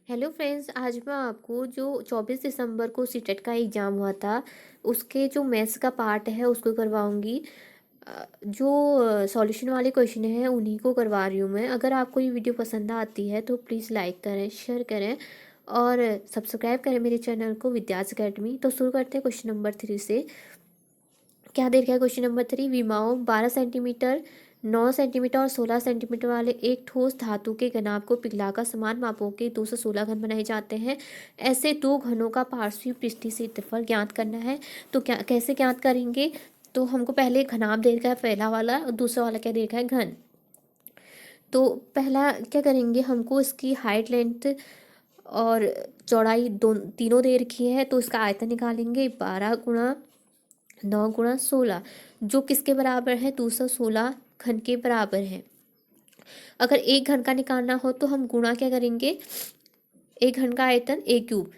Hello friends, आज मैं आपको जो 24 दिसंबर को सीटेट का एग्ज़ाम हुआ था उसके जो मैथ्स का पार्ट है उसको करवाऊंगी। जो सॉल्यूशन वाले क्वेश्चन हैं उन्हीं को करवा रही हूँ मैं। अगर आपको ये वीडियो पसंद आती है तो प्लीज़ लाइक करें, शेयर करें और सब्सक्राइब करें मेरे चैनल को विद्यास अकेडमी। तो शुरू करते हैं क्वेश्चन नंबर 3 से। क्या दे रखा है क्वेश्चन नंबर 3? विमाओं 12 सेंटीमीटर, 9 सेंटीमीटर और 16 सेंटीमीटर वाले एक ठोस धातु के घनाभ को पिघलाकर समान मापों के 216 घन बनाए जाते हैं। ऐसे दो घनों का पार्श्विक पृष्ठीय क्षेत्रफल ज्ञात करना है। तो क्या कैसे ज्ञात करेंगे? तो हमको पहले घनाभ दे रखा है पहला वाला, और दूसरा वाला क्या दे रखा है? घन। तो पहला क्या करेंगे, हमको इसकी हाइट, लेंथ और चौड़ाई तीनों दे रखी है। तो इसका आयतन निकालेंगे 12 × 9 × 16, जो किसके बराबर है? 216 घन के बराबर है। अगर एक घन का निकालना हो तो हम गुणा क्या करेंगे, एक घन का आयतन a क्यूब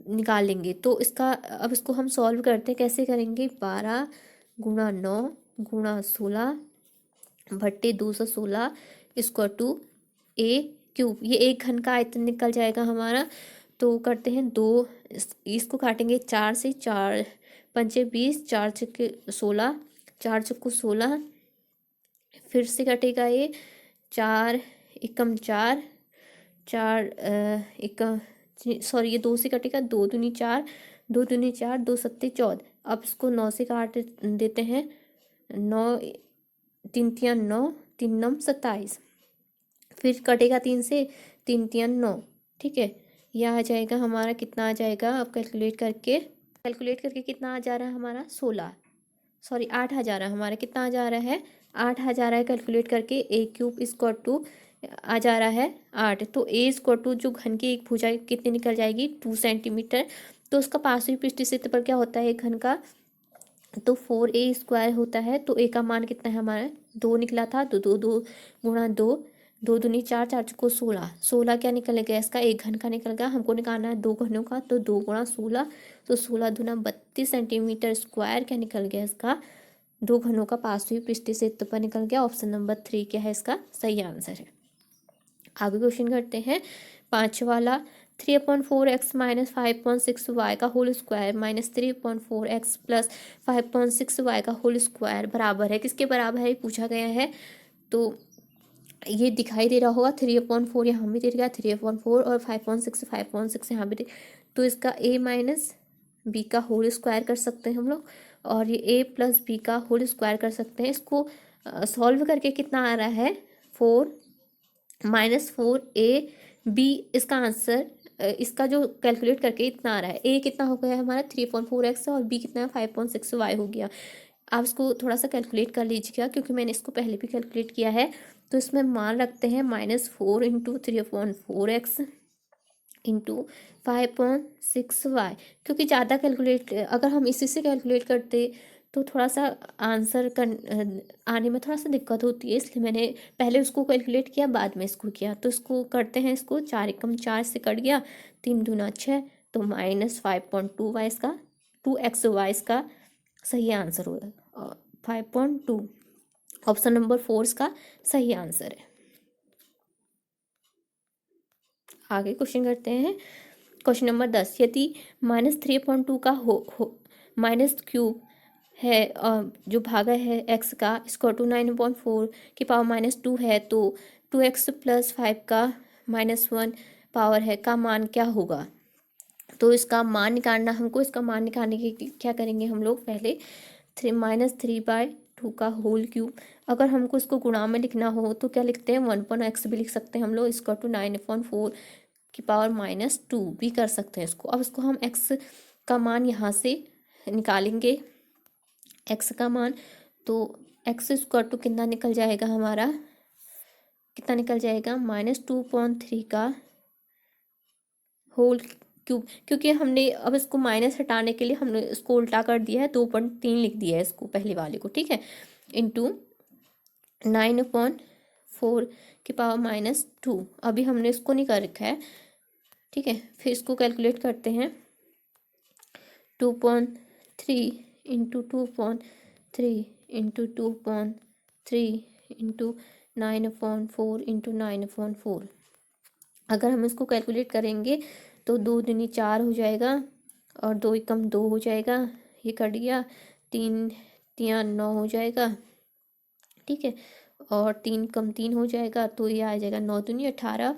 निकालेंगे। तो इसका अब इसको हम सॉल्व करते हैं। कैसे करेंगे? 12 × 9 × 16 इसको टू a क्यूब। ये एक घन का आयतन निकल जाएगा हमारा। तो करते हैं दो, इसको काटेंगे 4 से। 4 पंचे 20, 4 छक्के 16, 4 चक्कू 16। फिर से कटेगा ये 4 एकम 4, 4 एकम, सॉरी ये 2 से कटेगा। 2 दूनी 4, 2 दूनी 4, 2 सत्ते 14। अब इसको 9 से काट देते हैं। 9 3 तियां 9, 3 नम 27। फिर कटेगा 3 से, 3 तियां 9। ठीक है, यह आ जाएगा हमारा, कितना आ जाएगा? अब कैलकुलेट करके कितना आ जा रहा है हमारा? 16, सॉरी 8 आ जा रहा है हमारा। कितना आ जा रहा है? 8 आ जा रहा है। कैलकुलेट करके a क्यूब इक्वल टू आ जा रहा है 8। तो a इक्वल टू जो घन की एक भुजा कितनी निकल जाएगी? 2 सेंटीमीटर। तो उसका पार्श्विक पृष्ठीय क्षेत्रफल क्या होता है एक घन का? तो 4a² होता है। तो a का मान कितना है हमारा? 2 निकला था। तो 2 गुणा 2, 2 दूनी 4, 4 को 16। 16 क्या निकल गया इसका? एक घन का निकल गया। हमको निकालना है दो घनों का। तो 2 गुणा 16, तो 16 दूना 32 सेंटीमीटर स्क्वायर क्या निकल गया इसका? दो घनों का पार्श्विक पृष्ठीय क्षेत्रफल निकल गया। ऑप्शन नंबर 3 क्या है इसका सही आंसर है। आगे क्वेश्चन करते हैं पाँच वाला। 3/4x - 5.6y का whole square minus 3/4x plus 5.6y का होल स्क्वायर बराबर है किसके बराबर है? पूछा गया है। तो ये दिखाई दे रहा होगा 3/4 यहाँ भी दे दिया, 3/4 और 5.6 यहाँ भी दे। तो इसका a माइनस बी का होल स्क्वायर कर सकते हैं हम लोग, और ये a प्लस बी का होल स्क्वायर कर सकते हैं। इसको सॉल्व करके कितना आ रहा है? 4 - 4ab इसका आंसर। इसका जो कैलकुलेट करके इतना आ रहा है। a कितना हो गया हमारा? 3/4x और b कितना है? 5.6y हो गया। आप इसको थोड़ा सा कैलकुलेट कर लीजिएगा, क्योंकि मैंने इसको पहले भी कैलकुलेट किया है। तो इसमें मान रखते हैं -4 × 3/4x इंटू 5.6y। क्योंकि ज़्यादा कैलकुलेट, अगर हम इसी से कैलकुलेट करते तो थोड़ा सा आंसर आने में थोड़ा सा दिक्कत होती है, इसलिए मैंने पहले उसको कैलकुलेट किया, बाद में इसको किया। तो इसको करते हैं, इसको 4 एकम 4 से कट गया, 3 दूना 6, तो -5.2y इसका 2xy इसका सही आंसर होगा। 5.2 ऑप्शन नंबर 4 इसका सही आंसर है। आगे क्वेश्चन करते हैं क्वेश्चन नंबर 10। यदि -3.2 का हो माइनस क्यूब है, जो भागा है x का, इसको टू 9/4 की पावर -2 है, तो 2x प्लस 5 का -1 पावर है का मान क्या होगा? तो इसका मान निकालना हमको। इसका मान निकालने के लिए क्या करेंगे हम लोग? पहले -3/2 का होल क्यूब। अगर हमको इसको गुणा में लिखना हो तो क्या लिखते हैं? 1/x भी लिख सकते हैं हम लोग। इसको टू 9/4 की पावर -2 भी कर सकते हैं इसको। अब इसको हम x का मान यहाँ से निकालेंगे, x का मान। तो x² टू कितना निकल जाएगा हमारा? कितना निकल जाएगा? -2.3 का होल क्यूब। क्योंकि हमने अब इसको माइनस हटाने के लिए हमने इसको उल्टा कर दिया है, 2.3 लिख दिया है इसको पहले वाले को। ठीक है, इंटू 9/4 की पावर -2। अभी हमने इसको नहीं कर रखा है। ठीक है, फिर इसको कैलकुलेट करते हैं। 2.3 इंटू 2.3 इंटू 2.3 इंटू 9/4 इंटू 9/4। अगर हम इसको कैलकुलेट करेंगे तो 2 दूनी 4 हो जाएगा और 2 एकम 2 हो जाएगा, ये कट गया, 3 तिया 9 हो जाएगा, ठीक है, और 3 कम 3 हो जाएगा, तो ये आ जाएगा 9 दूनी 18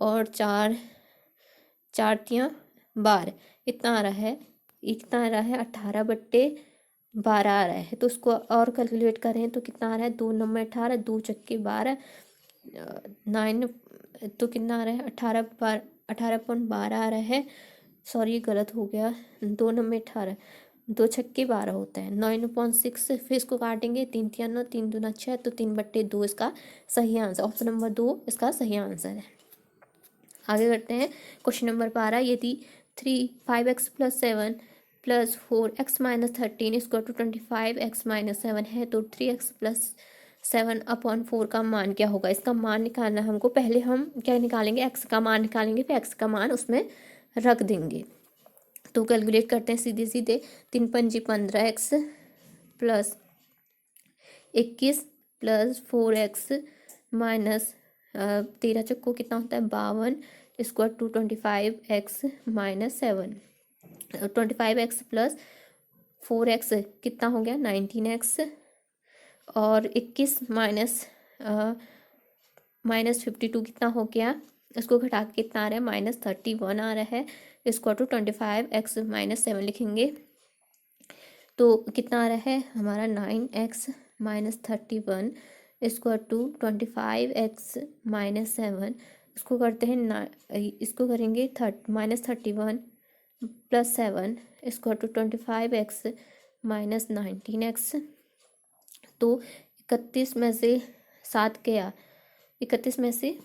और 4 4 तिया 12, इतना आ रहा है, इतना आ रहा है 18/12 आ रहा है। तो उसको और कैलकुलेट करें तो कितना आ रहा है, 2 9 18, 2 चक्के 12, 9, तो कितना आ रहा है 18/12 आ रहा है। सॉरी गलत हो गया, 2 9 18, 2 छक्के 12 होता है, 9/6। फिर इसको काटेंगे, 3 तिया 9, 3 दूना 6, तो 3/2 इसका सही आंसर, ऑप्शन नंबर 2 इसका सही आंसर है। आगे करते हैं क्वेश्चन नंबर 12। यदि 5x+7+4x-13 इक्वल टू 25x-7 है तो 3x+7/4 का मान क्या होगा। इसका मान निकालना हमको, पहले हम क्या निकालेंगे, x का मान निकालेंगे, फिर x का मान उसमें रख देंगे। तो कैलकुलेट करते हैं सीधे सीधे, 3 पंजी 15x plus 21 plus 4x minus 13 चक्को कितना होता है 52 equal to 25x-7, 25x plus 4x कितना हो गया 19x, और 21 माइनस 52 कितना हो गया, इसको घटा के कितना आ रहा है -31 आ रहा है, इक्वल टू 25x-7 लिखेंगे तो कितना आ रहा है हमारा 9x-31 इक्वल टू 25x-7। इसको करते हैं इसको करेंगे -31 प्लस 7 इक्वल टू 25x-19x। तो 31 में से 7 गया, 31 में से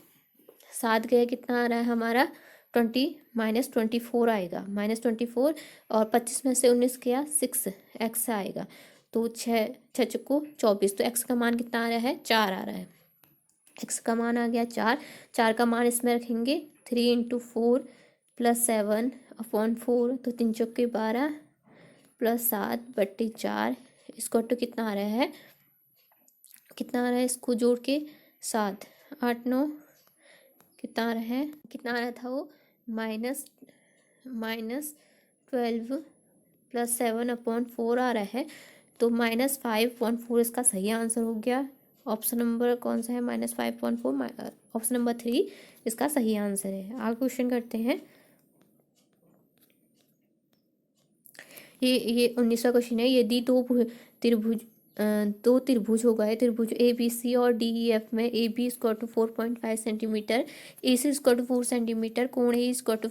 7 गया, कितना आ रहा है हमारा -24 आएगा, -24, और 25 में से 19 गया 6x आएगा, तो 6 चक्को 24, तो x का मान कितना आ रहा है 4 आ रहा है, x का मान आ गया 4, 4 का मान इसमें रखेंगे, 3 × 4 प्लस 7/4, तो 3 चौके 12 प्लस 7/4, इसको तो कितना आ रहा है, कितना आ रहा है, इसको जोड़ के 7 8 9 कितना आ रहा है, कितना आ रहा था वो -12 प्लस 7/4 आ रहा है, तो -5/4 इसका सही आंसर हो गया। ऑप्शन नंबर कौन सा है, -5/4, ऑप्शन नंबर 3 इसका सही आंसर है। आगे क्वेश्चन करते हैं, ये 19वां क्वेश्चन है। यदि त्रिभुज दो त्रिभुज हो गए, त्रिभुज ए बी सी और डी ई एफ में A B equal to 4.5 centimetre, A C equal to 4 centimetre, कोण A equal to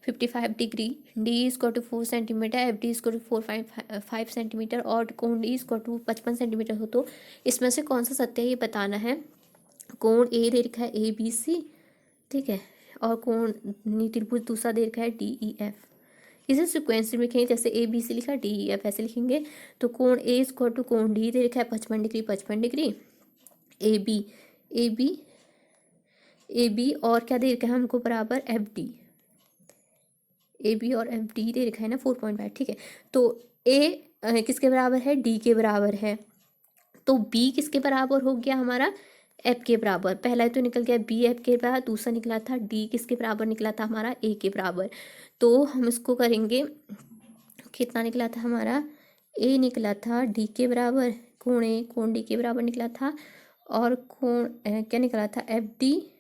55 degree, D equal to 4 centimetre, F D equal to 4.5 centimetre और कोण डी इक्वल टू 55 सेंटीमीटर हो, तो इसमें से कौन सा सत्य है ये बताना है। कोण ए दे रखा है ए बी सी, ठीक है, और कोण त्रिभुज दूसरा दे रखा है डी ई एफ। इसे सिक्वेंस में लिखेंगे, जैसे ए बी सी लिखा डी ई एफ ऐसे लिखेंगे। तो कोण ए इक्वल टू कोण डी दे रखा है 55 degree 55 degree, A B A B A B और क्या दे रखा है हमको बराबर एफ डी, ए बी और एफ डी दे रखा है ना 4.5, ठीक है। तो ए किसके बराबर है, डी के बराबर है, तो बी किसके बराबर हो गया हमारा, एफ के बराबर। पहला तो निकल गया बी एफ के बराबर, दूसरा निकला था डी किसके बराबर निकला था हमारा ए के बराबर। तो हम इसको करेंगे, कितना निकला था हमारा, ए निकला था डी के बराबर, कोण ए कोण डी के बराबर निकला था, और कोण क्या निकला था एफ डी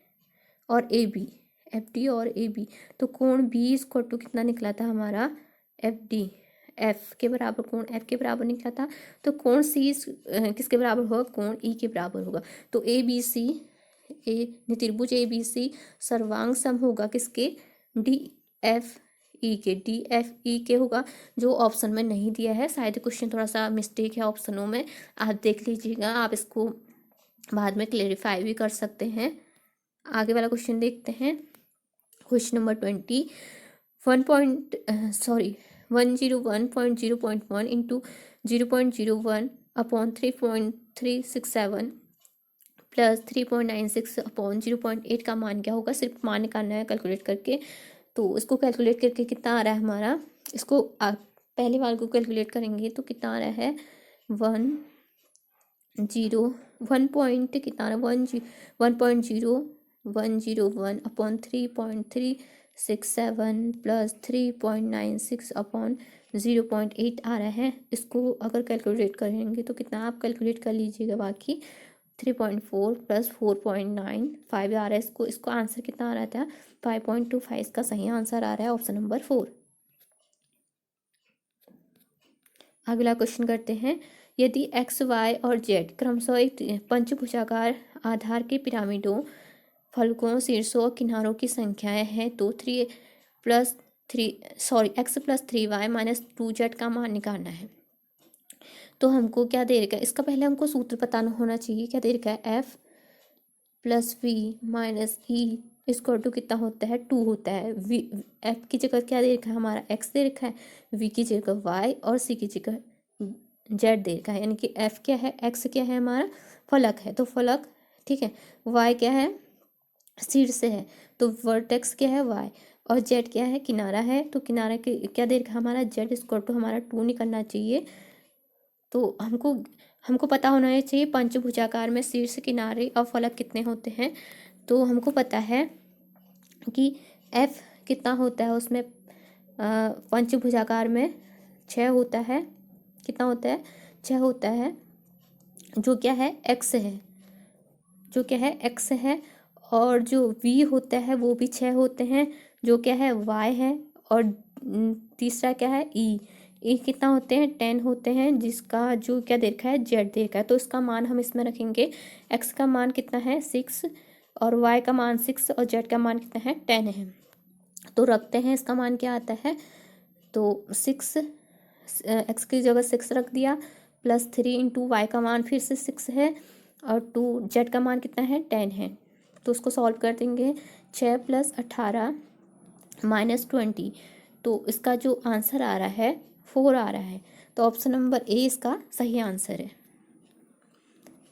और ए बी, एफ डी और ए बी। तो कोण बी इक्वल टू कितना निकला था हमारा एफ डी, एफ के बराबर, कोण एफ के बराबर निकला था। तो कोण सी किसके बराबर होगा, कोण ई के बराबर होगा। तो ए बी सी त्रिभुज ए बी सी सर्वांग सम होगा किसके, डी एफ ई के, डी एफ ई के होगा, जो ऑप्शन में नहीं दिया है। शायद क्वेश्चन थोड़ा सा मिस्टेक है ऑप्शनों में, आप देख लीजिएगा, आप इसको बाद में क्लेरिफाई भी कर सकते हैं। आगे वाला क्वेश्चन देखते हैं, question number 20। 101.0.1 into 0.01 upon 3.367 plus 3.96 upon 0.8 का मान क्या होगा। सिर्फ मान निकालना है कैलकुलेट करके। तो इसको कैलकुलेट करके कितना आ रहा है हमारा, इसको पहले वाले को कैलकुलेट करेंगे तो कितना आ रहा है 1 पॉइंट कितना आ रहा है 1.0 3.367 प्लस 3.96 अपॉन 0.8 आ रहा है। इसको अगर कैलकुलेट करेंगे तो कितना, आप कैलकुलेट कर लीजिएगा। बाकी 3.4 प्लस 4.95 आ रहा है। इसको आंसर कितना आ रहा था, 5.25। इसका सही आंसर आ रहा है ऑप्शन नंबर 4। अगला क्वेश्चन करते हैं। यदि एक्स, वाई और जेड क्रमशः एक पंचभुजाकार आधार के पिरामिडों, फलकों, शीर्षों और किनारों की संख्याएं हैं तो x plus 3y minus 2z का मान निकालना है। तो हमको क्या दे रखा है, इसका पहले हमको सूत्र पता होना चाहिए। क्या दे रखा है, एफ प्लस वी माइनस ई इसको टू कितना होता है, 2 होता है। वी एफ की जगह क्या दे रखा है, हमारा एक्स दे रखा है, वी की जगह वाई और सी की जगह जेड दे रखा है। यानी कि एफ क्या है, एक्स क्या है, हमारा फलक है तो फलक, ठीक है। वाई क्या है, शीर्ष है तो वर्टेक्स क्या है, वाई। और जेड क्या है, किनारा है तो किनारा के क्या दे रखा है, हमारा जेड इसको टू हमारा 2 निकलना चाहिए। तो हमको पता होना चाहिए पंचभुजाकार में शीर्ष, किनारे और फलक कितने होते हैं। तो हमको पता है कि एफ कितना होता है उसमें, पंचभुजाकार में 6 होता है। कितना होता है, 6 होता है। जो क्या है, एक्स है, जो क्या है, एक्स है। और जो वी होता है वो भी 6 होते हैं, जो क्या है, वाई है। और तीसरा क्या है, ई कितना होते हैं, 10 होते हैं। जिसका जो क्या दे रखा है, जेड दे रखा है। तो इसका मान हम इसमें रखेंगे। एक्स का मान कितना है, 6 और वाई का मान 6 और जेड का मान कितना है, 10 है। तो रखते हैं, इसका मान क्या आता है, तो 6 एक्स की जगह 6 रख दिया, प्लस 3 इंटू वाई का मान फिर से 6 है और 2 जेड का मान कितना है, 10 है। तो उसको सॉल्व कर देंगे। 6 प्लस 18 माइनस 20, तो इसका जो आंसर आ रहा है 4 आ रहा है। तो ऑप्शन नंबर ए इसका सही आंसर है।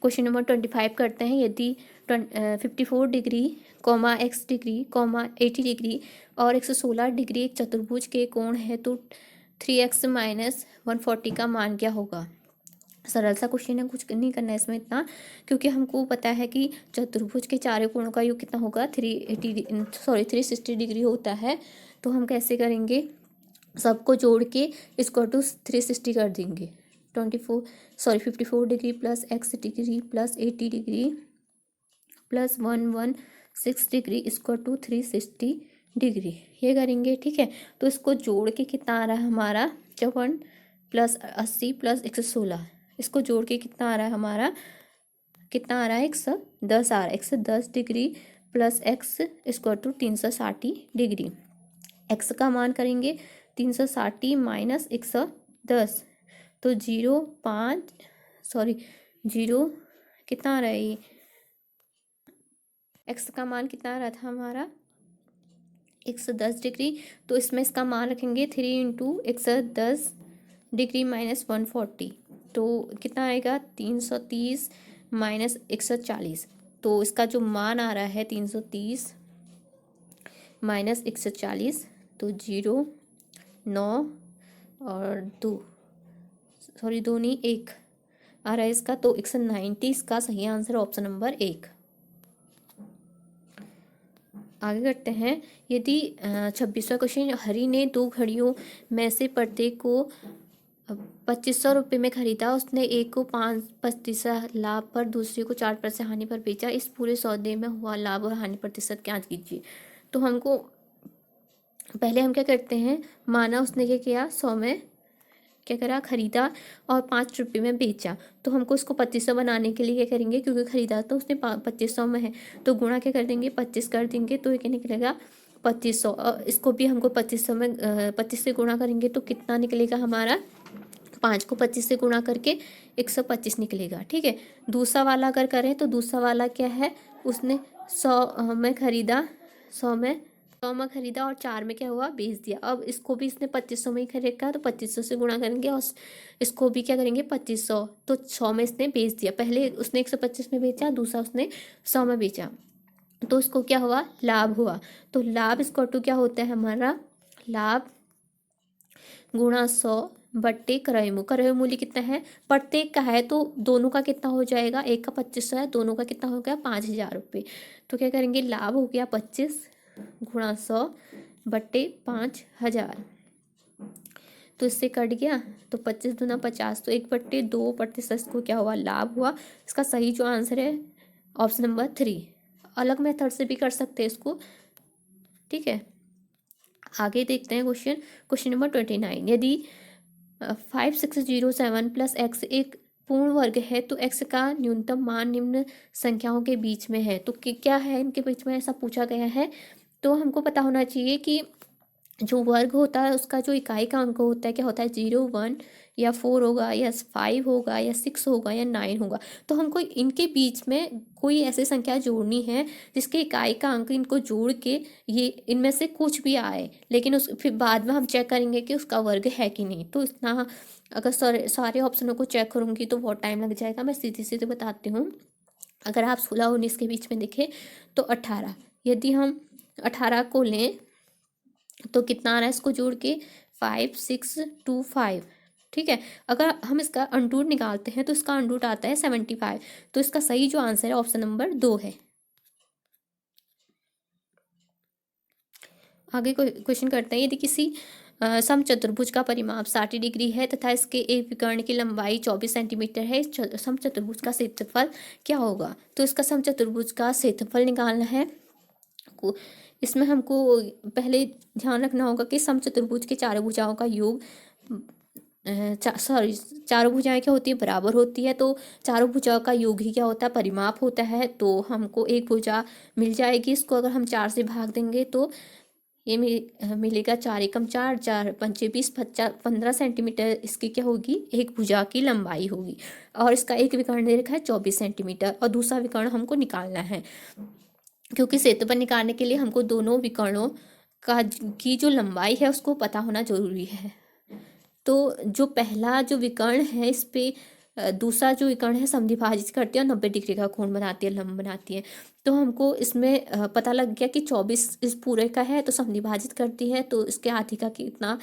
क्वेश्चन नंबर 25 करते हैं। यदि 54 degree comma x degree comma 80 degree और 116 डिग्री एक चतुर्भुज के कोण है तो 3x माइनस 140 का मान क्या होगा। सरल सा क्वेश्चन है, कुछ नहीं करना है इसमें इतना, क्योंकि हमको पता है कि चतुर्भुज के चारों कोणों का योग कितना होगा, 360 डिग्री होता है। तो हम कैसे करेंगे, सबको जोड़ के इसको टू 360 कर देंगे। 54 degree plus x degree plus 80 degree plus 116 degree इसको टू 360 डिग्री, ये करेंगे, ठीक है। तो इसको जोड़ के कितना आ रहा है हमारा, 54 प्लस 80 प्लस 116, इसको जोड़ के कितना आ रहा है हमारा, कितना आ रहा है, 110 आ रहा है। 110 डिग्री प्लस एक्स इसको टू 360 डिग्री। एक्स का मान करेंगे 360 माइनस 110, तो 0 कितना आ रहा है ये, एक्स का मान कितना आ रहा था हमारा 110 डिग्री। तो इसमें इसका मान रखेंगे 3 इंटू 110 डिग्री माइनस 140, तो कितना आएगा 330 माइनस 140। तो इसका जो मान आ रहा है 330 माइनस 140, तो 0 9 और 2 नहीं 1 आ रहा है इसका। तो 190 इसका सही आंसर ऑप्शन नंबर 1। आगे करते हैं। यदि 26वां क्वेश्चन, हरि ने 2 घड़ियों में से प्रत्येक को 2500 रुपये में खरीदा। उसने एक को 5% लाभ पर, दूसरे को 4% हानि पर बेचा। इस पूरे सौदे में हुआ लाभ और हानि प्रतिशत ज्ञात कीजिए। तो हमको पहले हम क्या करते हैं, माना उसने क्या किया, 100 में क्या करा, खरीदा और 5 रुपये में बेचा। तो हमको इसको 2500 बनाने के लिए क्या करेंगे, क्योंकि खरीदा तो उसने 2500 में है तो गुणा क्या कर देंगे, 25 कर देंगे। तो ये क्या निकलेगा 2500। और इसको भी हमको 2500 में 25 से गुणा करेंगे तो कितना निकलेगा हमारा, 5 को 25 से गुणा करके 125 निकलेगा, ठीक है। दूसरा वाला अगर करें तो दूसरा वाला क्या है, उसने 100 में खरीदा, 100 में खरीदा और 4 में क्या हुआ, बेच दिया। अब इसको भी इसने 2500 में ही खरीदा तो 2500 से गुणा करेंगे और इसको भी क्या करेंगे 2500। तो 100 में इसने बेच दिया, पहले उसने 125 में बेचा, दूसरा उसने 100 में बेचा, तो उसको क्या हुआ, लाभ हुआ। तो लाभ इसको टू क्या होता है हमारा, लाभ गुणा 100 बट्टे क्रय मूल्य। क्रय मूल्य कितना है, प्रत्येक का है तो दोनों का कितना हो जाएगा, एक का 2500 है, दोनों का कितना हो गया 5000 रुपये। तो क्या करेंगे, लाभ हो गया 25 गुणा 100 बट्टे 5000। तो इससे कट गया तो 25 दूना 50, तो 1/2% को क्या हुआ, लाभ हुआ। इसका सही जो आंसर है ऑप्शन नंबर 3। अलग मेथड से भी कर सकते हैं इसको, ठीक है। आगे देखते हैं क्वेश्चन नंबर 29। यदि 5607 प्लस एक्स एक पूर्ण वर्ग है तो एक्स का न्यूनतम मान निम्न संख्याओं के बीच में है। तो क्या है इनके बीच में, ऐसा पूछा गया है। तो हमको पता होना चाहिए कि जो वर्ग होता है उसका जो इकाई का अंक होता है क्या होता है, 0, 1 या 4 होगा या 5 होगा या 6 होगा या 9 होगा। तो हमको इनके बीच में कोई ऐसी संख्या जोड़नी है जिसके इकाई का अंक इनको जोड़ के ये इनमें से कुछ भी आए, लेकिन उस फिर बाद में हम चेक करेंगे कि उसका वर्ग है कि नहीं। तो इतना अगर सारे ऑप्शनों को चेक करूँगी तो बहुत टाइम लग जाएगा। मैं सीधे सीधे बताती हूँ। अगर आप 16 19 के बीच में देखें तो 18, यदि हम 18 को लें तो कितना आ रहा है, इसको जोड़ के 5 6 2 5, ठीक है। अगर हम इसका अंडरूट निकालते हैं तो इसका अंडरूट आता है 75। तो इसका सही जो आंसर है ऑप्शन नंबर 2 है। आगे क्वेश्चन करते हैं। यदि किसी समचतुर्भुज का परिमाप 60 डिग्री है तथा इसके एक विकर्ण की लंबाई 24 सेंटीमीटर है, इस समचतुर्भुज का क्षेत्रफल क्या होगा। तो इसका समचतुर्भुज का क्षेत्रफल निकालना है। इसमें हमको पहले ध्यान रखना होगा कि समचतुर्भुज के चारों भुजाओं का योग चारों भुजाएं क्या होती है, बराबर होती है। तो चारों भुजाओं का योग ही क्या होता है, परिमाप होता है। तो हमको एक भुजा मिल जाएगी, इसको अगर हम 4 से भाग देंगे तो ये मिलेगा 4 एकम 4, 4 पंचे 20, 15 सेंटीमीटर इसकी क्या होगी, एक भुजा की लंबाई होगी। और इसका एक विकर्ण दे रखा है 24 सेंटीमीटर और दूसरा विकर्ण हमको निकालना है, क्योंकि क्षेत्रफल निकालने के लिए हमको दोनों विकर्णों की जो लंबाई है उसको पता होना जरूरी है। तो जो पहला जो विकर्ण है इस पे दूसरा जो विकर्ण है समद्विभाजित करती है और 90 डिग्री का कोण बनाती है, लंब बनाती है। तो हमको इसमें पता लग गया कि 24 इस पूरे का है तो समद्विभाजित करती है, तो इसके आधी का कितना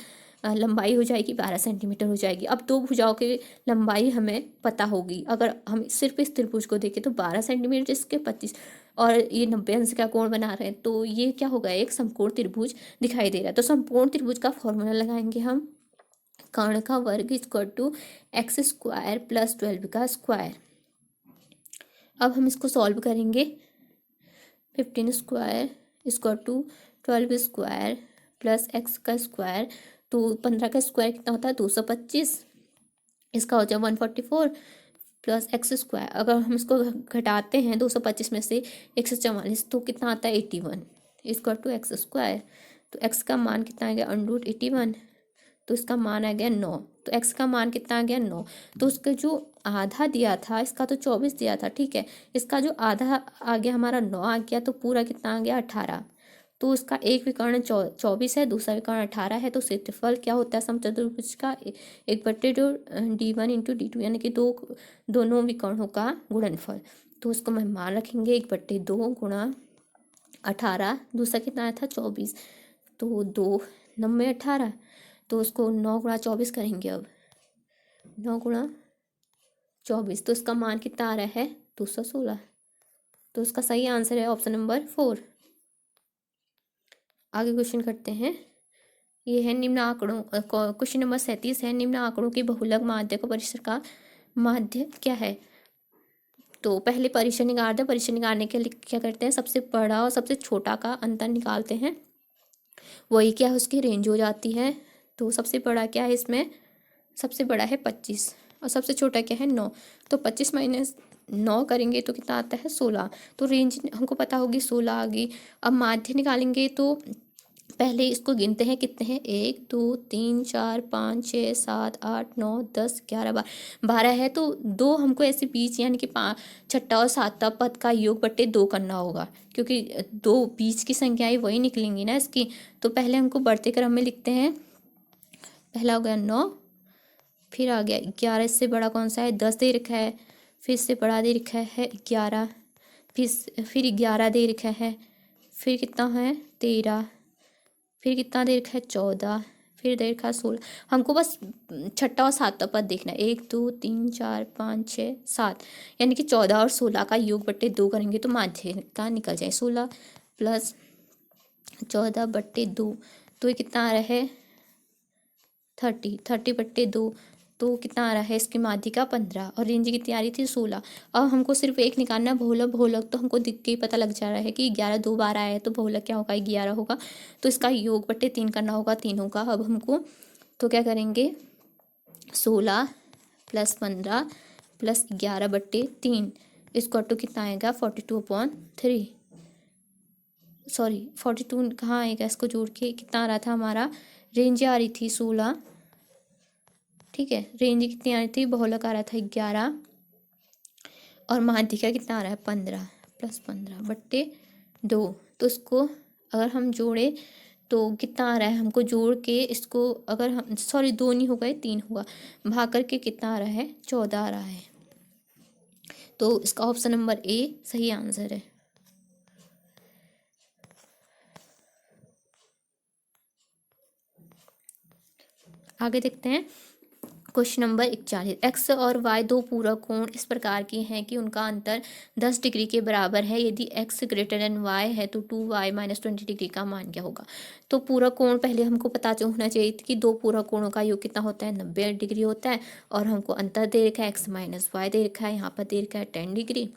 लंबाई हो जाएगी, 12 सेंटीमीटर हो जाएगी। अब दो भुजाओं की लंबाई हमें पता होगी। अगर हम सिर्फ इस त्रिभुज को देखें तो 12 सेंटीमीटर, इसके 25 और ये 90 अंश का कोण बना रहे हैं, तो ये क्या होगा, एक समकोण त्रिभुज दिखाई दे रहा है। तो समकोण त्रिभुज का फॉर्मूला लगाएंगे हम, कर्ण का वर्ग equal to x square plus 12 का स्क्वायर। अब हम इसको सॉल्व करेंगे। 15 square equal to 12 square plus x का स्क्वायर, तो 15 का स्क्वायर कितना होता है 225, इसका हो जाए 144 प्लस एक्स स्क्वायर। अगर हम इसको घटाते हैं 225 में से 144 तो कितना आता है 81 इक्वल टू एक्स स्क्वायर। तो एक्स का मान कितना आ गया अंडरूट 81, तो इसका मान आ गया 9। तो एक्स का मान कितना आ गया 9। तो उसका जो आधा दिया था, इसका तो 24 दिया था, ठीक है। इसका जो आधा आ गया हमारा 9 आ गया, तो पूरा कितना आ गया 18। तो उसका एक विकर्ण 24 है, दूसरा विकर्ण 18 है। तो क्षेत्रफल क्या होता है समचतुर्भुज का, 1/2 D1 × D2, यानी कि दोनों विकर्णों का गुणनफल। तो उसको मैं मान रखेंगे 1/2 गुणा 18, दूसरा कितना आया था 24, तो 2 9 18, तो उसको 9 गुणा 24 करेंगे। अब 9 गुणा 24, तो इसका मान कितना आ रहा है 216। तो इसका सही आंसर है ऑप्शन नंबर 4। आगे क्वेश्चन करते हैं। ये है निम्न आंकड़ों, क्वेश्चन नंबर 37 है, निम्न आंकड़ों के बहुलक माध्य का परिसर का माध्य क्या है। तो पहले परिसर निकालते हैं। परिसर निकालने के लिए क्या करते हैं, सबसे बड़ा और सबसे छोटा का अंतर निकालते हैं, वही क्या है उसकी रेंज हो जाती है। तो सबसे बड़ा क्या है इसमें, सबसे बड़ा है 25 और सबसे छोटा क्या है 9। तो 25 माइनस 9 करेंगे तो कितना आता है 16। तो रेंज हमको पता होगी 16 आ गई। अब माध्य निकालेंगे तो पहले इसको गिनते हैं, कितने हैं 1 2 3 4 5 6 7 8 9 10 11 12 है। तो दो हमको ऐसे बीच यानी कि छठा और सातवां पद का योग बट्टे 2 करना होगा, क्योंकि दो बीच की संख्याएं वही निकलेंगी ना इसकी। तो पहले हमको बढ़ते क्रम में लिखते हैं। पहला हो गया 9, फिर आ गया 11, इससे बड़ा कौन सा है 10 दे रखा है, फिर इससे बड़ा दे रखा है 11, फिर 11 दे रखा है, फिर कितना है 13, फिर कितना दे रखा है 14, फिर दे रखा 16। हमको बस छठा और सातवां पद देखना है। 1 2 3 4 5 6 7, यानी कि 14 और 16 का योग बट्टे 2 करेंगे तो माध्य का निकल जाए। 16 प्लस 14 बट्टे 2, तो ये कितना आ रहा है 30। 30 बट्टे 2 तो कितना आ रहा है इसकी माध्य का 15, और रेंज कितनी आ रही थी 16। अब हमको सिर्फ एक निकालना है बहुलक। बहुलक तो हमको दिख के ही पता लग जा रहा है कि 11 2 बार आया है, तो बहुलक क्या होगा 11 होगा। तो इसका योग बट्टे 3 करना होगा, 3 होगा। अब हमको तो क्या करेंगे 16 प्लस 15 प्लस 11 बट्टे 3 इसको टू कितना आएगा 42/3। सॉरी 42 कहाँ आएगा, इसको जोड़ के कितना आ रहा था हमारा, रेंज आ रही थी 16, ठीक है। रेंज कितनी आ रही थी, बहुलक आ रहा था 11 और माध्यिका कितना आ रहा है 15 प्लस 15 बट्टे 2। तो इसको अगर हम जोड़े तो कितना आ रहा है, हमको जोड़ के इसको अगर हम सॉरी 2 नहीं होगा, 3 होगा, भाग करके कितना आ रहा है 14 आ रहा है। तो इसका ऑप्शन नंबर ए सही आंसर है। आगे देखते हैं क्वेश्चन नंबर 41। एक्स और वाई दो पूरक कोण इस प्रकार के हैं कि उनका अंतर 10 डिग्री के बराबर है। यदि एक्स ग्रेटर देन वाई है तो 2y माइनस 20 डिग्री का मान क्या होगा। तो पूरक कोण पहले हमको पता होना चाहिए कि दो पूरक कोणों का योग कितना होता है 90 डिग्री होता है, और हमको अंतर दे रखा है एक्स माइनस वाई दे रखा है, यहाँ पर दे रखा है 10 डिग्री।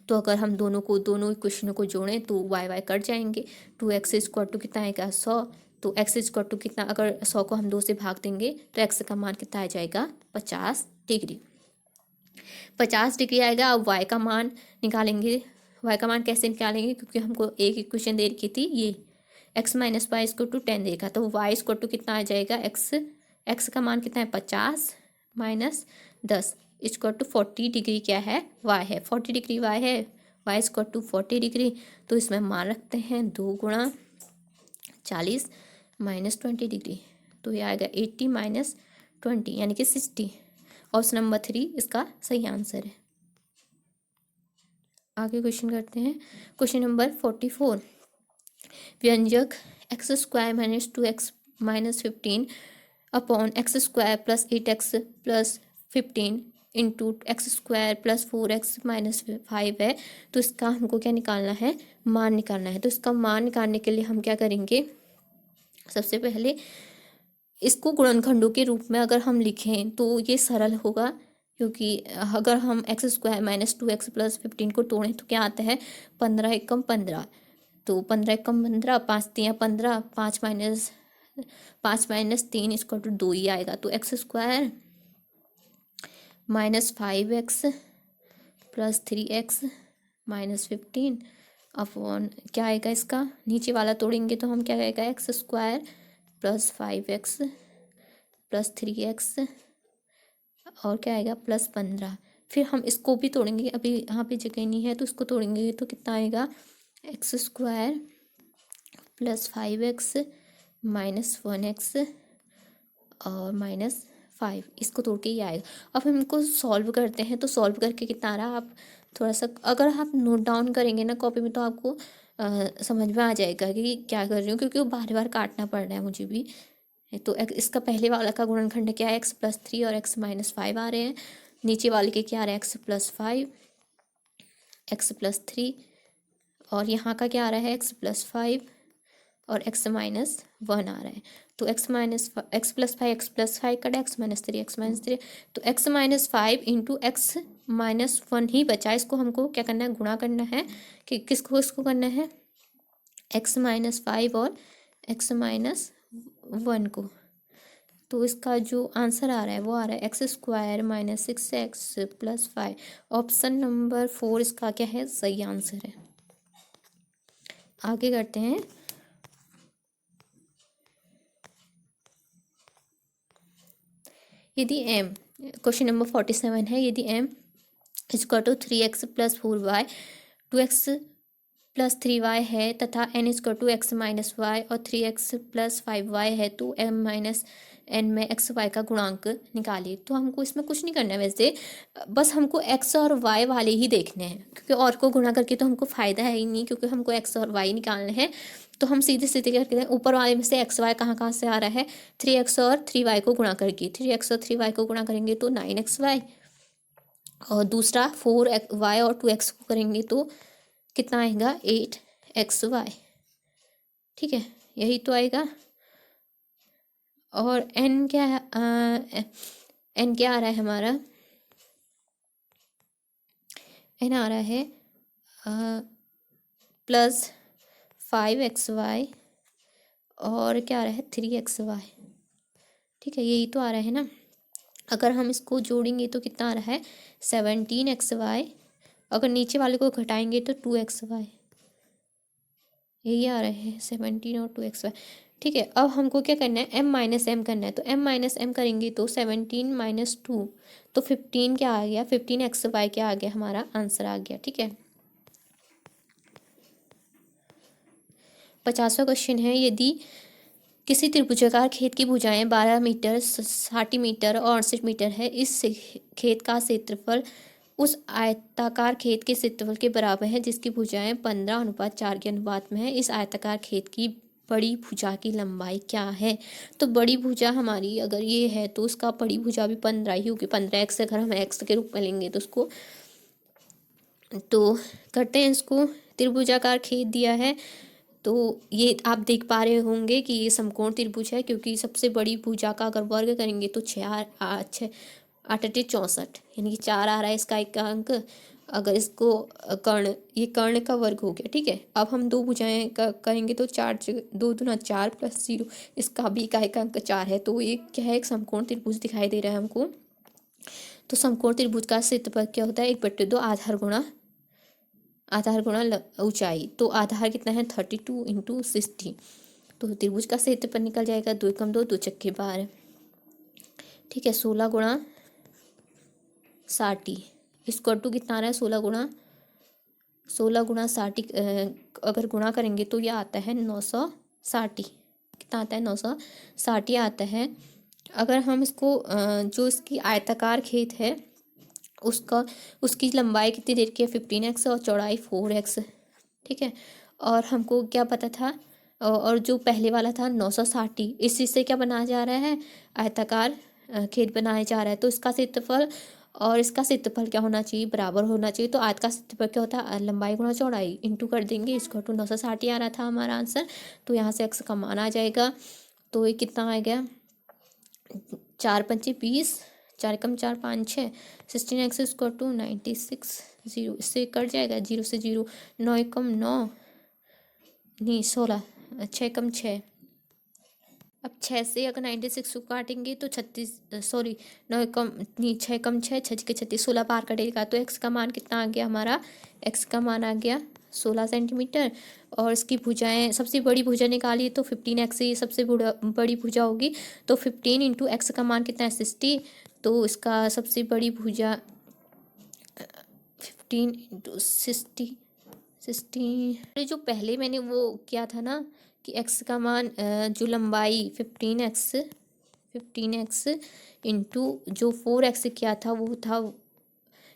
तो अगर हम दोनों इक्वेशनों को जोड़ें तो वाई वाई कट जाएंगे। 2x स्क्वायर टू कितना आएगा 100, तो एक्स स्क्वायर टू कितना, अगर 100 को हम 2 से भाग देंगे तो एक्स का मान कितना आ जाएगा 50 डिग्री। 50 डिग्री आएगा। अब वाई का मान निकालेंगे। वाई का मान कैसे निकालेंगे, क्योंकि हमको एक इक्वेशन दे रखी थी ये x minus y square to 10 देखा, तो वाई स्क्वायर टू कितना आ जाएगा एक्स का मान कितना है 50 माइनस 10 स्क्वायर टू 40 डिग्री क्या है वाई है, 40 डिग्री वाई है, वाई स्क्वायर टू 40 डिग्री। तो इसमें मान रखते हैं 2 गुणा 40 माइनस 20 डिग्री, तो ये आएगा 80 माइनस 20 यानी कि 60। ऑप्शन नंबर 3 इसका सही आंसर है। आगे क्वेश्चन करते हैं क्वेश्चन नंबर 44। व्यंजक x square minus 2x minus 15 upon x square plus 8x plus 15 into x square plus 4x minus 5 है। तो इसका हमको क्या निकालना है, मान निकालना है। तो इसका मान निकालने के लिए हम क्या करेंगे, सबसे पहले इसको गुणनखंडों के रूप में अगर हम लिखें तो ये सरल होगा, क्योंकि अगर हम x square minus 2x plus 15 को तोड़ें तो क्या आता है 15 एकम 15, तो 15 एकम 15, 5 3 15, 5 माइनस 3 इसको तो 2 ही आएगा। तो x square minus 5x plus 3x minus 15 upon क्या आएगा, इसका नीचे वाला तोड़ेंगे तो हम क्या आएगा x square plus 5x plus 3x और क्या आएगा प्लस 15। फिर हम इसको भी तोड़ेंगे, अभी यहाँ पे जगह नहीं है तो इसको तोड़ेंगे तो कितना आएगा x square plus 5x minus 1x और माइनस 5, इसको तोड़ के ही आएगा। अब हम इनको सॉल्व करते हैं, तो सॉल्व करके कितना आ रहा, आप थोड़ा सा अगर आप नोट डाउन करेंगे ना कॉपी में तो आपको समझ में आ जाएगा कि क्या कर रही हूँ, क्योंकि वो बार बार काटना पड़ रहा है मुझे भी। तो इसका पहले वाला का गुणनखंड क्या है एक्स प्लस 3 और एक्स माइनस 5 आ रहे हैं। नीचे वाले के क्या आ रहे हैं एक्स प्लस 5 एक्स प्लस 3, और यहाँ का क्या आ रहा है एक्स प्लस 5 और एक्स माइनस 1 आ रहा है। तो एक्स प्लस 5 कटा एक्स माइनस 3 तो x minus 5 into x minus 1 ही बचा। इसको हमको क्या करना है, गुणा करना है कि इसको करना है एक्स माइनस 5 और एक्स माइनस 1 को। तो इसका जो आंसर आ रहा है वो आ रहा है x square minus 6x plus 5। Option number 4 इसका क्या है सही आंसर है। आगे करते हैं यदि m, क्वेश्चन नंबर 47 है, यदि m equal to 3x plus 4y 2x plus 3y है तथा n equal to x minus y और 3x प्लस 5y है, तो m माइनस n में x y का गुणांक निकालिए। तो हमको इसमें कुछ नहीं करना है वैसे, बस हमको x और y वाले ही देखने हैं, क्योंकि और को गुणा करके तो हमको फ़ायदा है ही नहीं, क्योंकि हमको x और y निकालने हैं। तो हम सीधे सीधे क्या करते हैं, ऊपर वाले में से एक्स वाई कहाँ कहाँ से आ रहा है, 3x और 3y को गुणा करके, 3x और 3y को गुणा करेंगे तो 9xy, और दूसरा 4y और 2x को करेंगे तो कितना आएगा, 8xy। ठीक है, यही तो आएगा। और n क्या है, n क्या आ रहा है हमारा, n आ रहा है +5xy और क्या आ रहा है 3xy। ठीक है, यही तो आ रहा है ना। अगर हम इसको जोड़ेंगे तो कितना आ रहा है 17xy, अगर नीचे वाले को घटाएंगे तो 2xy, यही आ रहा है 17 और 2xy। ठीक है, अब हमको क्या करना है, m माइनस एम करना है। तो m माइनस एम करेंगे तो 17 माइनस 2 तो 15 क्या आ गया, 15xy क्या आ गया, हमारा आंसर आ गया। ठीक है, 50वां क्वेश्चन है, यदि किसी त्रिभुजाकार खेत की भुजाएं 12 मीटर 60 मीटर और 68 मीटर है, इस खेत का क्षेत्रफल उस आयताकार खेत के क्षेत्रफल के बराबर है जिसकी भुजाएं 15:4 के अनुपात में है। इस आयताकार खेत की बड़ी भुजा की लंबाई क्या है। तो बड़ी भुजा हमारी अगर ये है तो उसका बड़ी भुजा भी 15 ही होगी। 15x अगर हम x के रूप में लेंगे तो उसको, तो करते हैं इसको। त्रिभुजाकार खेत दिया है तो ये आप देख पा रहे होंगे कि ये समकोण त्रिभुज है, क्योंकि सबसे बड़ी भुजा का अगर वर्ग करेंगे तो 6 8 64, यानी कि 4 आ रहा है इसका एक अंक। अगर इसको कर्ण, ये कर्ण का वर्ग हो गया। ठीक है, अब हम दो भुजाएं करेंगे तो 4 2 दूना 4 + 0, इसका भी इकाई का अंक 4 है। तो ये क्या है, एक समकोण त्रिभुज दिखाई दे रहा है हमको। तो समकोण त्रिभुज का क्षेत्रफल क्या होता है, 1/2 आधार गुणा ऊंचाई। तो आधार कितना है 32 × 60। तो त्रिभुज का क्षेत्रफल निकल जाएगा 2 × 2 2 × 12। ठीक है, 16 × 60 इसको टू कितना आ रहा है, 16 × 60 अगर गुणा करेंगे तो यह आता है 960। कितना आता है, 960 आता है। अगर हम इसको जो इसकी आयताकार खेत है उसकी लंबाई कितनी देर की है, 15x और चौड़ाई 4x। ठीक है, और हमको क्या पता था, और जो पहले वाला था 960, इस चीज़ से क्या बनाया जा रहा है, आयताकार खेत बनाया जा रहा है। तो इसका क्षेत्रफल और इसका क्षेत्रफल क्या होना चाहिए, बराबर होना चाहिए। तो आयत का क्षेत्रफल क्या होता है, लंबाई गुणा चौड़ाई इंटू कर देंगे, इसको टू 960 आ रहा था हमारा आंसर। तो यहाँ से x का मान आ जाएगा। तो ये कितना आ गया, 4 × 5 = 20, 4 × 4 = 5 6, 16x = 96 0, इससे कट जाएगा 0 से 0, 9 × 9 नहीं 16, 6 × 6। अब 6 से अगर 96 को काटेंगे तो 36, सॉरी 9 कम नहीं 6 × 6 6 के 36, 16 बाहर कटेगा। तो x का मान कितना आ गया हमारा, x का मान आ गया 16 सेंटीमीटर। और इसकी भुजाएं, सबसे बड़ी भुजा निकाली तो 15x ये सबसे बड़ी भुजा होगी। तो 15 × x का मान कितना है 60। तो इसका सबसे बड़ी भुजा 15 × 60 जो पहले मैंने वो किया था ना कि x का मान जो लंबाई 15x इंटू जो 4x किया था वो था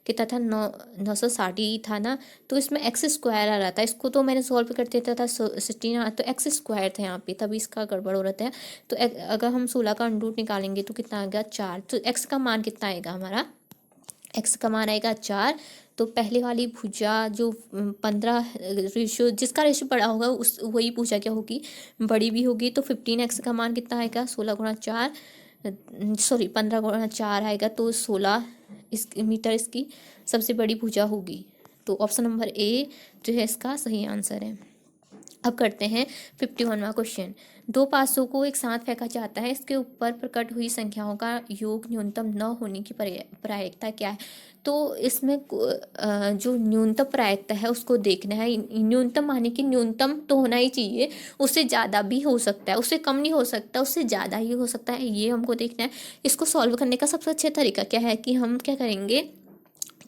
कितना था, 960 था ना। तो इसमें x² आ रहा था, इसको तो मैंने सॉल्व कर देता था 16, तो x² था यहाँ पे, तभी इसका गड़बड़ हो रहा था। तो अगर हम 16 का अंडर रूट निकालेंगे तो कितना आ गया 4। तो x का मान कितना आएगा हमारा, x का मान आएगा 4। तो पहले वाली भुजा जो 15 रेशियो, जिसका रेशियो बड़ा होगा उस वही भुजा क्या होगी, बड़ी भी होगी। तो 15x का मान कितना आएगा, 16 × 4 सॉरी 15 × 4 आएगा। तो 16 मीटर इसकी सबसे बड़ी भुजा होगी। तो ऑप्शन नंबर ए जो है इसका सही आंसर है। अब करते हैं 51वां क्वेश्चन। दो पासों को एक साथ फेंका जाता है, इसके ऊपर प्रकट हुई संख्याओं का योग न्यूनतम न होने की प्रायिकता क्या है। तो इसमें जो न्यूनतम प्रायिकता है उसको देखना है। न्यूनतम माने कि न्यूनतम तो होना ही चाहिए, उससे ज़्यादा भी हो सकता है, उससे कम नहीं हो सकता, उससे ज़्यादा ही हो सकता है, ये हमको देखना है। इसको सॉल्व करने का सबसे अच्छा तरीका क्या है कि हम क्या करेंगे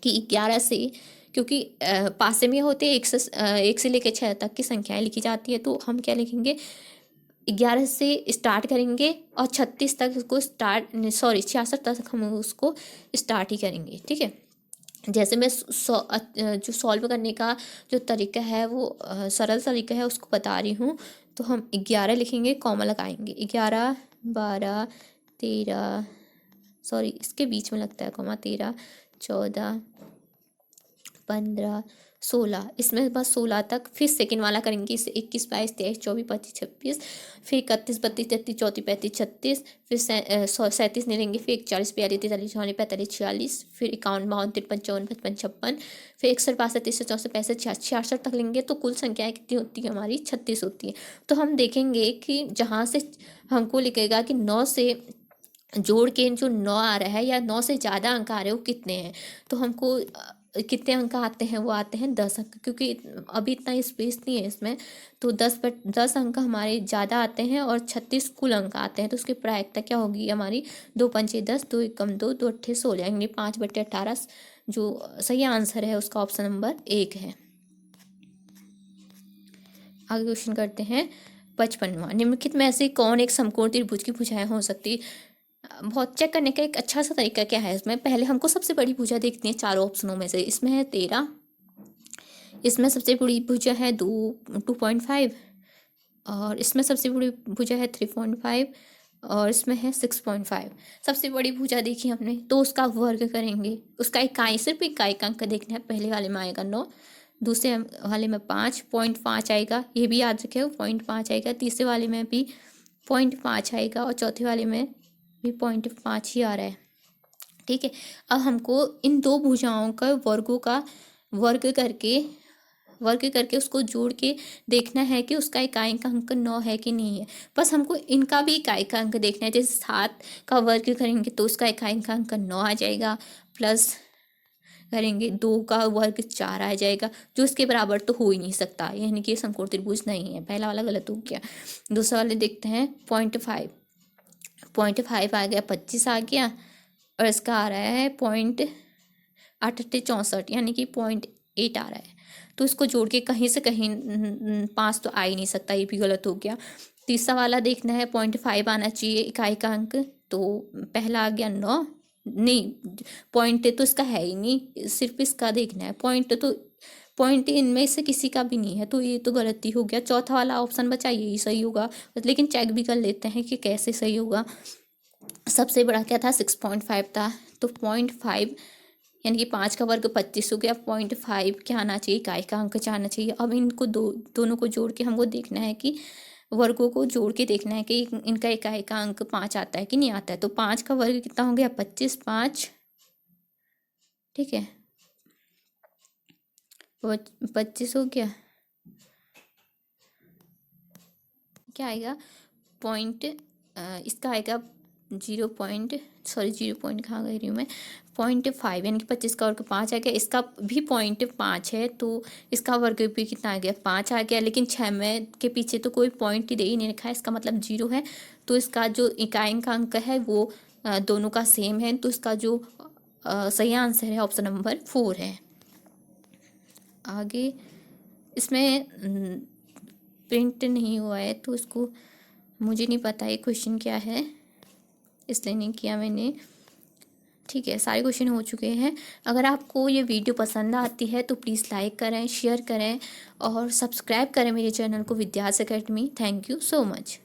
कि 11 से, क्योंकि पासे में होते एक से लेकर 6 तक की संख्याएं लिखी जाती है। तो हम क्या लिखेंगे, 11 से स्टार्ट करेंगे और 36 तक उसको 66 तक हम उसको स्टार्ट ही करेंगे। ठीक है, जैसे मैं जो सॉल्व करने का जो तरीका है वो सरल तरीका है उसको बता रही हूँ। तो हम 11 लिखेंगे, कॉमा लगाएंगे, 11 12 13, सॉरी इसके बीच में लगता है कॉमा, 13 14 15 16, इसमें बस 16 तक। फिर सेकंड वाला करेंगे, इससे 21 22 23 24 25 26, फिर 31 32 33 34 35 36, फिर 37 नहीं लेंगे, फिर 41 42 43 44 45 46, फिर 51 52 53 54 55 56, फिर 61 62 63 64 65 66 तक लेंगे। तो कुल संख्याएं कितनी होती है हमारी? 36 होती है। तो हम देखेंगे कि जहाँ से हमको लिखेगा कि 9 से जोड़ के जो 9 आ रहा है या 9 से ज़्यादा अंक आ रहे हैं वो कितने हैं, तो हमको कितने अंक आते हैं? वो आते हैं 10 अंक, क्योंकि अभी इतना स्पेस नहीं है इसमें। तो 10 अंक हमारे ज़्यादा आते हैं और 36 कुल अंक आते हैं। तो उसकी प्रायिकता क्या होगी हमारी? 2 पंचे 10, 2 एकम 2, 2 अट्ठे 16, यानी 5/18। जो सही आंसर है उसका ऑप्शन नंबर 1 है। आगे क्वेश्चन करते हैं 55वां। निम्नलिखित में से कौन एक समकोण त्रिभुज की भुजाएं हो सकती? बहुत चेक करने का एक अच्छा सा तरीका क्या है इसमें, पहले हमको सबसे बड़ी भुजा देखनी है चारों ऑप्शनों में से। इसमें है 13, इसमें सबसे बड़ी भुजा है 2.5, और इसमें सबसे बड़ी भुजा है 3.5, और इसमें है 6.5। सबसे बड़ी भुजा देखी हमने, तो उसका वर्ग करेंगे, उसका इकाई, सिर्फ इकाई का अंक देखना है। पहले वाले में आएगा 9, दूसरे वाले में 5.5 आएगा, ये भी याद रखें 0.5 आएगा, तीसरे वाले में भी 0.5 आएगा, और चौथे वाले में भी 0.5 ही आ रहा है। ठीक है, अब हमको इन दो भुजाओं का वर्ग करके उसको जोड़ के देखना है कि उसका इकाई का अंक 9 है कि नहीं है। बस हमको इनका भी इकाई का अंक देखना है। जैसे 7 का वर्ग करेंगे तो उसका इकाई का अंक 9 आ जाएगा, प्लस करेंगे 2 का वर्ग 4 आ जाएगा, जो इसके बराबर तो हो ही नहीं सकता, यानी कि समकोण त्रिभुज नहीं है। पहला वाला गलत हो गया। दूसरा वाले देखते हैं 0.5 आ गया, 25 आ गया, और इसका आ रहा है 0.864, यानी कि 0.8 आ रहा है। तो इसको जोड़ के कहीं से कहीं 5 तो आ ही नहीं सकता, ये भी गलत हो गया। तीसरा वाला देखना है 0.5 आना चाहिए इकाई का अंक, तो पहला आ गया 9, नहीं पॉइंट तो इसका है ही नहीं, सिर्फ इसका देखना है। पॉइंट इनमें से किसी का भी नहीं है, तो ये तो गलती हो गया। चौथा वाला ऑप्शन बचा, यही सही होगा, लेकिन चेक भी कर लेते हैं कि कैसे सही होगा। सबसे बड़ा क्या था? 6.5 था, तो 0.5 यानी कि 5 का वर्ग 25 हो गया। 0.5 क्या आना चाहिए? इकाई का अंक आना चाहिए। अब इनको दोनों को जोड़ के हमको देखना है कि वर्गों को जोड़ के देखना है कि इनका इकाई का अंक 5 आता है कि नहीं आता है। तो 5 का वर्ग कितना हो गया? 25, 5, ठीक है 25 हो गया। क्या आएगा? इसका आएगा 0 कहाँ गई रही हूँ मैं? 0.5, यानी कि 25 का वर्ग 5 आ गया। इसका भी 0.5 है, तो इसका वर्ग भी कितना आ गया? 5 आ गया। लेकिन 6 में के पीछे तो कोई पॉइंट ही दे ही नहीं रखा है, इसका मतलब 0 है। तो इसका जो इकाई का अंक है वो दोनों का सेम है, तो इसका जो सही आंसर है ऑप्शन नंबर 4 है। आगे इसमें प्रिंट नहीं हुआ है, तो इसको मुझे नहीं पता ये क्वेश्चन क्या है, इसलिए नहीं किया मैंने। ठीक है, सारे क्वेश्चन हो चुके हैं। अगर आपको ये वीडियो पसंद आती है तो प्लीज़ लाइक करें, शेयर करें और सब्सक्राइब करें मेरे चैनल को, Vidyas academy. Thank you so much.